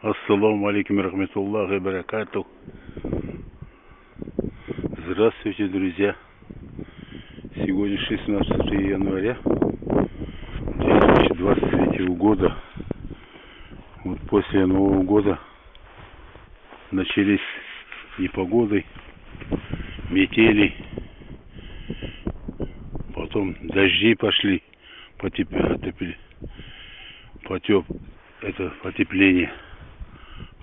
Ассаламу алейкум рахматуллахи баракатух. Здравствуйте, друзья. Сегодня 16 января 2023 года. Вот после Нового года начались непогоды, метели, потом дожди пошли, потепление.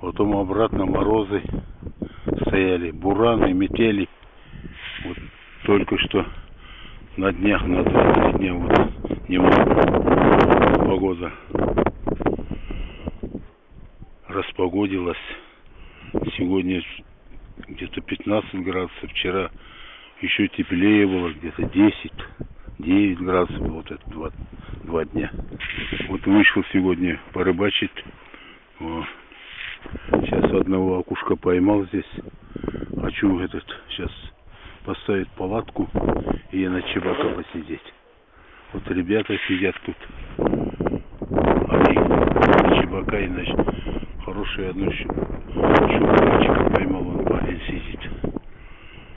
Потом обратно морозы стояли, бураны, метели. Вот только что на днях, на 2-3 дня вот немного погода распогодилась. Сегодня где-то 15 градусов, вчера еще теплее было, где-то 10-9 градусов, вот это два дня. Вот вышел сегодня порыбачить. Сейчас одного окушка поймал здесь. Хочу сейчас поставить палатку и на чебака посидеть. Вот ребята сидят тут. Они на чебака, иначе хороший одну чебачка поймал, он парень сидит.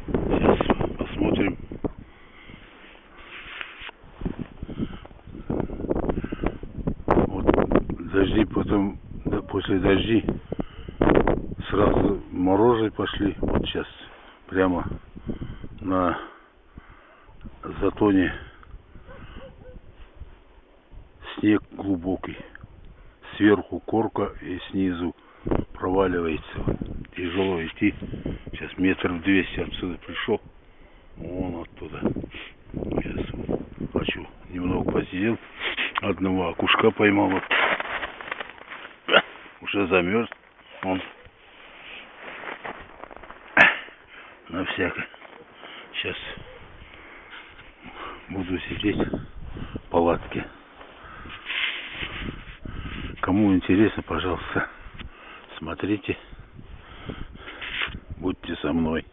Сейчас посмотрим. Вот дожди, потом после дождей сразу морозы пошли. Вот сейчас прямо на затоне снег глубокий. Сверху корка и снизу проваливается. Тяжело идти. Сейчас 200 метров отсюда пришел. Вон оттуда. Сейчас хочу немного посидел. Одного окушка поймал. Вот. Уже замерз. Он на всякое. Сейчас буду сидеть в палатке. Кому интересно, пожалуйста, смотрите. Будьте со мной.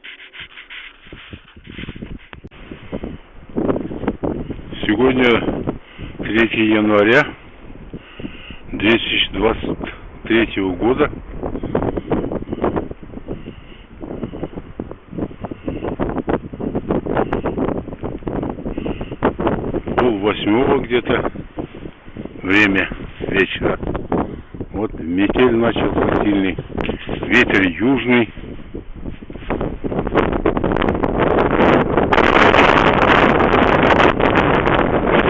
Сегодня 3 января 2023 года. Пол-8 где-то время вечера. Вот метель начался сильный, ветер южный.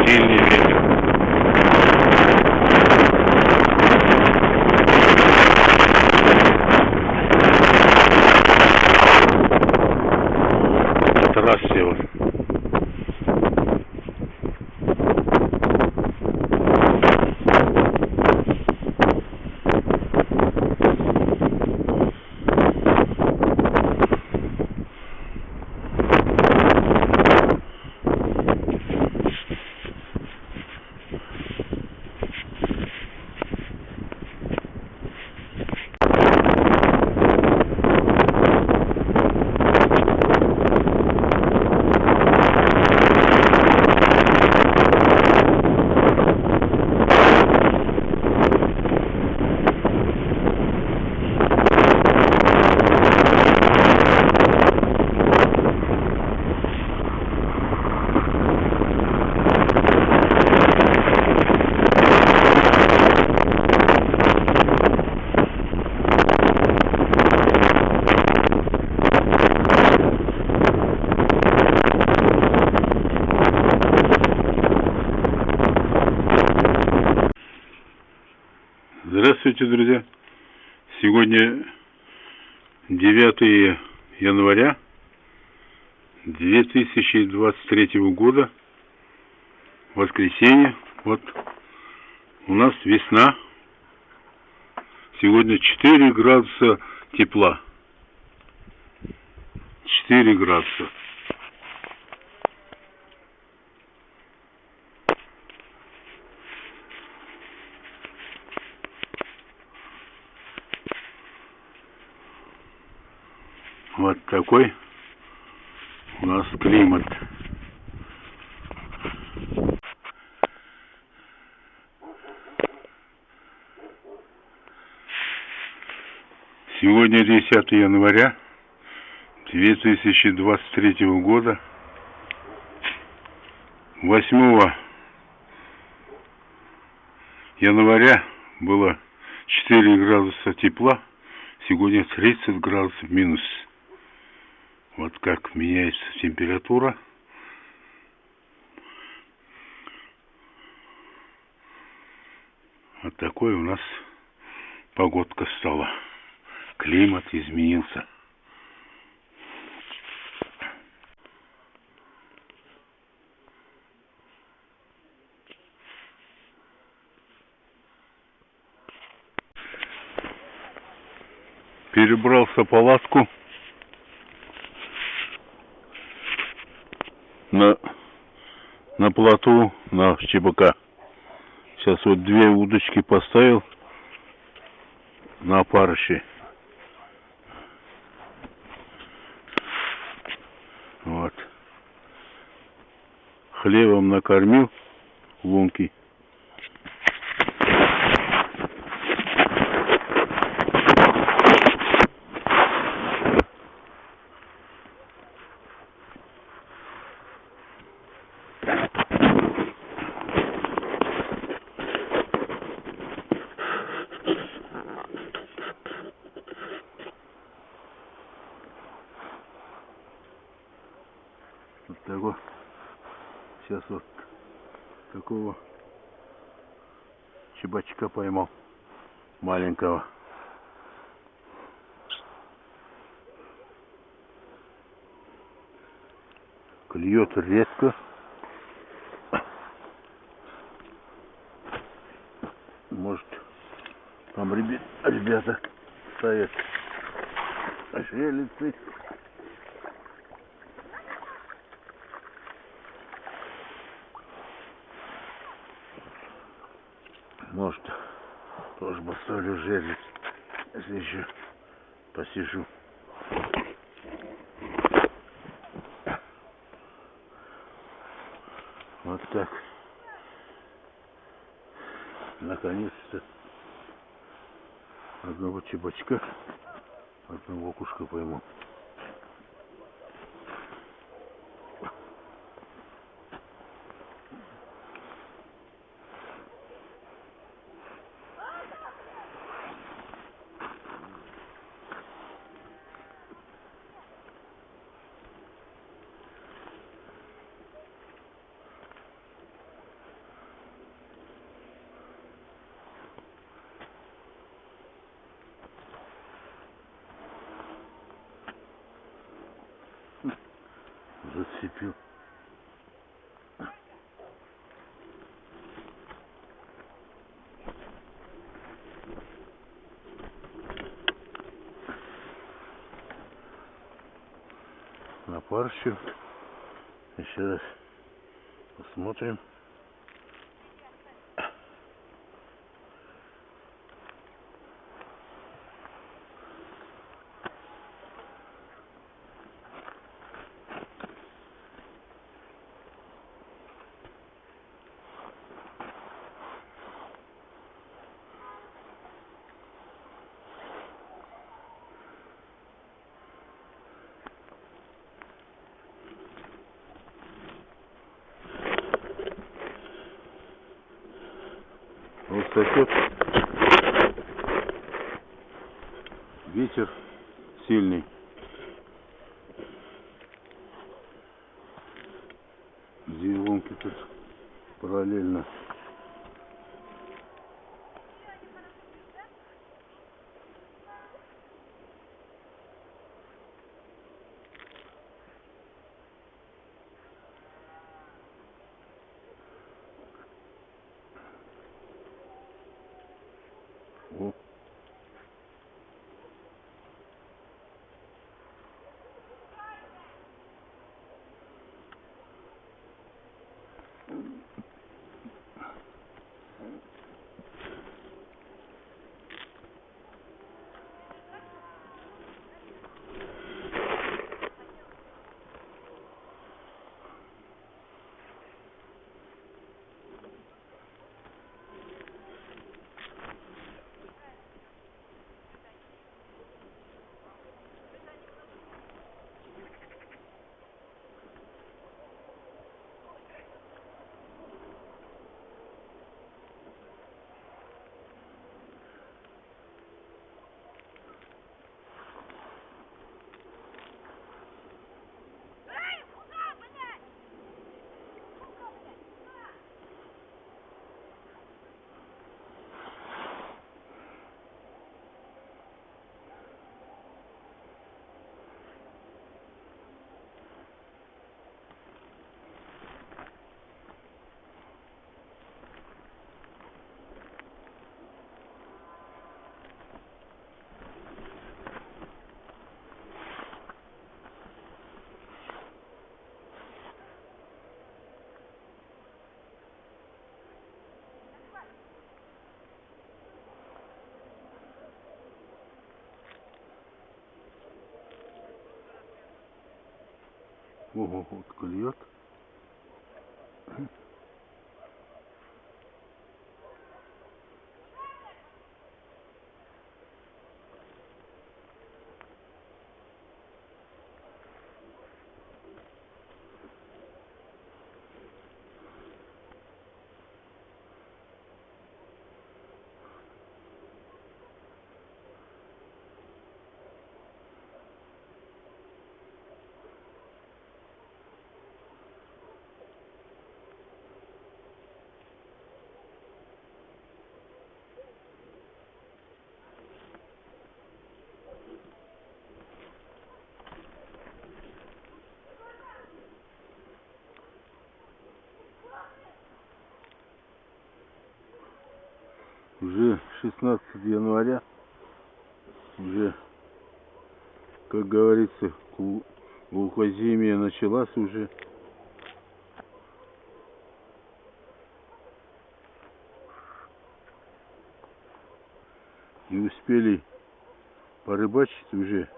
Сильный ветер. Это раз сел. Здравствуйте, друзья! Сегодня 9 января 2023 года, воскресенье. Вот у нас весна. Сегодня 4 градуса тепла. 4 градуса. Вот такой у нас климат. Сегодня 10 января 2023 года. 8 января было 4 градуса тепла, сегодня 30 градусов минус. Вот как меняется температура. Вот такой у нас погодка стала. Климат изменился. Перебрался в палатку на плоту, на ЧБК. Сейчас вот 2 удочки поставил на опарыше. Вот. Хлебом накормил лунки. Вот такого. Сейчас вот такого чебачка поймал, маленького. Клюет редко. Может, там ребята ставят ошелицы. Может, тоже поставлю жерлиц, если еще посижу. Вот так. Наконец-то одного чебачка, одного окушка пойму. Зацепил. На парщу. Еще раз посмотрим. Вот сосет. Ветер сильный. Две лунки тут параллельно. О. Ого, вот клюет. Уже 16 января, уже, как говорится, глухозимье началась уже. Не успели порыбачить уже.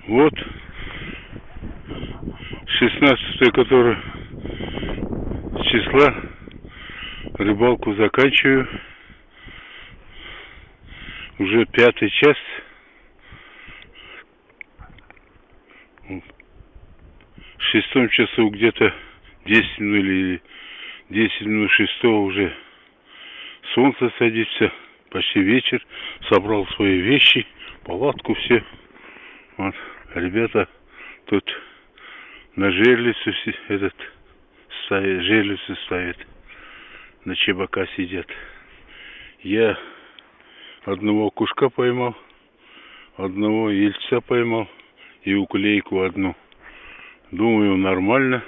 Вот 16 который числа, рыбалку заканчиваю. Уже 5-й час. В 6 часу где-то 10 минут или 10 минут 6 уже солнце садится, почти вечер. Собрал свои вещи, палатку, все. Вот, ребята тут на жерлицу жерлицу ставят, на чебака сидят. Я одного кушка поймал, одного ельца поймал и уклейку одну. Думаю, нормально.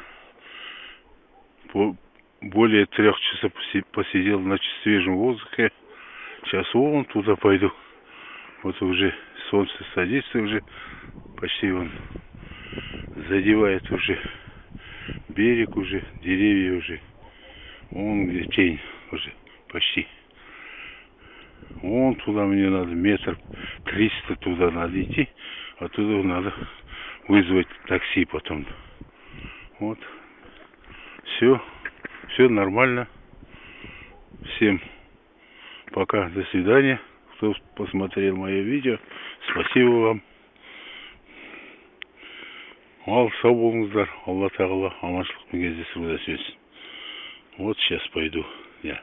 Более 3 часов посидел на свежем воздухе. Сейчас вон туда пойду. Вот уже солнце садится, уже почти он задевает уже берег, уже деревья уже. Вон где тень уже почти. Вон туда мне надо 300 метров туда надо идти, оттуда надо вызвать такси потом. Вот. Все нормально. Всем пока, до свидания. Кто посмотрел мое видео, спасибо вам. Ал сау болыңыздар. Алла тағала аманшылықпен кездесіп өтесіз. Вот сейчас пойду я.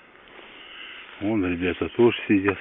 Вон ребята тоже сидят.